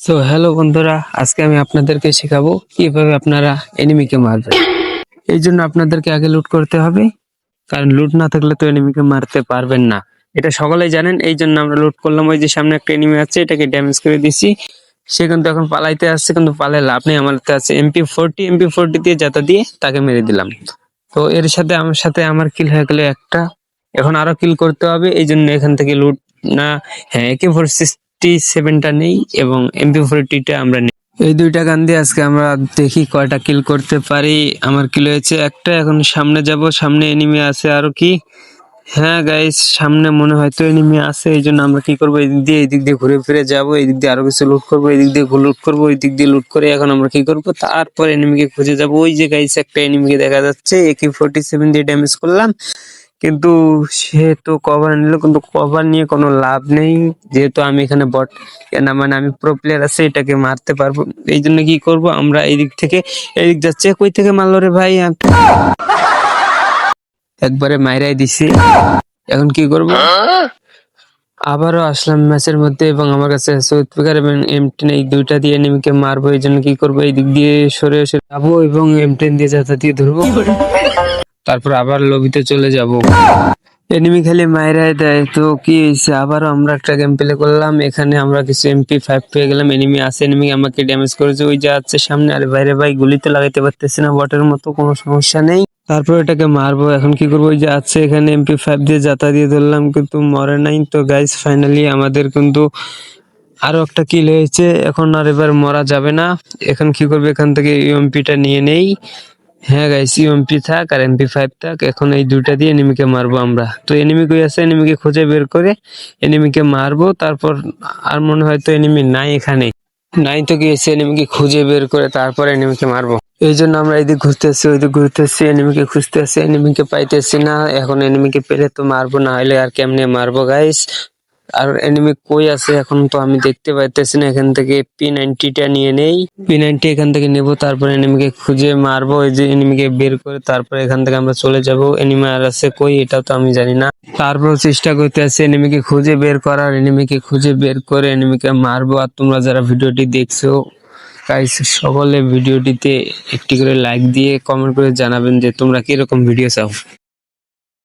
So hello বন্ধুরা, আজকে আমি আপনাদেরকে শেখাবো কিভাবে আপনারা এনিমিকে মারবেন। এই জন্য আপনাদেরকে আগে লুট করতে হবে, কারণ লুট না থাকলে তো এনিমিকে মারতে পারবেন না। এটা সকলেই জানেন, এই জন্য আমরা লুট করলাম। ওই যে সামনে একটা এনিমি আছে, এটাকে ড্যামেজ করে দিছি। সে কিন্তু এখন পালাইতে আসছে, কিন্তু পালায় লাভ নেই। আমার কাছে আছে এমপি40 দিয়ে যাতা দিয়ে তাকে মেরে দিলাম। তো এর সাথে আমার কিল হয়ে গেল একটা। এখন আরো কিল করতে হবে, এই জন্য এখান থেকে লুট না, হ্যাঁ, AK47টা নেই এবং MP40টা আমরা নেই। এই দুইটা গান দিয়ে আজকে আমরা দেখি কয়টা কিল করতে পারি। আমার কিল হয়েছে একটা। এখন সামনে যাব, সামনে এনিমি আছে আরো কি। হ্যাঁ গাইস, সামনে মনে হয়তো এনিমি আছে। এই জন্য আমরা কি করবো, এদিক দিয়ে ঘুরে ফিরে যাবো, এদিক দিয়ে আরো কিছু লুট করবো, এদিক দিয়ে লুট করবো, ওই দিক দিয়ে লুট করে এখন আমরা কি করবো, তারপর এনিমিকে খুঁজে যাবো। ওই যে গাইস একটা এনিমিকে দেখা যাচ্ছে, AK47 দিয়ে ড্যামেজ করলাম, কিন্তু সে তো কভার নিল, কিন্তু কভার নিয়ে কোনো লাভ নেই, যেহেতু আমি এখানে বট না, মানে আমি প্রো প্লেয়ার আছে, এটাকে মারতে পারবো। এই জন্য কি করব, আমরা এদিক যাচ্ছে। কই থেকে মারলো রে ভাই? একবারে মাইরাই দিছি। এখন কি করব, আবারও আসলাম ম্যাচের মধ্যে এবং আমার কাছে সুইটপিকার এবং M10, এই দুইটা দিয়ে এনিমিকে মারবো। এই জন্য কি করবো, এই দিক দিয়ে সরে যাবো এবং M10 দিয়ে যাতা দিয়ে ধরবো, তারপর আবার লবিতে চলে যাব। এনিমি খালি মাইরাই দেয়, তো কি হয়েছে, আবারও আমরা একটা গেম প্লে করলাম। এখানে আমরা কিছু MP5 পেয়ে গেলাম। এনিমি আছে, এনিমি আমাকে ড্যামেজ করেছে, ওই যে আছে সামনে। আরে বাইরে ভাই, গুলিতে লাগাইতে পারতেছি না, বটের মতো, কোনো সমস্যা নেই। তারপর এটাকে মারবো। এখন কি করবো, ওই যে আছে এখানে MP5 দিয়ে যাতা দিয়ে ধরলাম, কিন্তু মরে নাই। তো গাইস, ফাইনালি আমাদের কিন্তু আরো একটা কিল হয়েছে। এখন আর এবার মরা যাবে না। এখন কি করবে, এখান থেকে UMP-টা নিয়ে নেই। হ্যাঁ গাইস, UMP থাক আর MP5 থাক, এখন এই দুইটা দিয়ে এনিমিকে মারবো আমরা। তো এনিমি কই আছে, এনিমিকে খুঁজে বের করে এনিমিকে মারবো। তারপর আর মনে হয় তো এনিমি নাই এখানে। নাই তো কি হয়েছে, এনিমিকে খুঁজে বের করে তারপর এনিমিকে মারবো। এই জন্য আমরা এদিক ঘুরতেছি, ওইদিক ঘুরতেছি, এনিমিকে খুঁজতেছি, এনিমিকে পাইতেছি না। এখন এনিমিকে পেলে তো মারবো, না হলে আর কেমনে মারবো গাইস। আর এনিমি কই আছে এখন তো আমি দেখতে পাইতেছি না। এখান থেকে P90টা নিয়ে নেই, P90 এখান থেকে নেব, তারপর এনিমিকে খুঁজে মারবো। এই যে এনিমিকে বের করে তারপর এখান থেকে আমরা চলে যাব। এনিমি আর আছে কই, এটা তো আমি জানি না। তারপর চেষ্টা করতে আছে এনিমিকে খুঁজে বের করার, এনিমিকে খুঁজে বের করে এনিমিকে মারবো। আর তোমরা যারা ভিডিওটি দেখছো গাইস, সকলে ভিডিওটিতে একটি করে লাইক দিয়ে কমেন্ট করে জানাবেন যে তোমরা কিরকম ভিডিও চাও।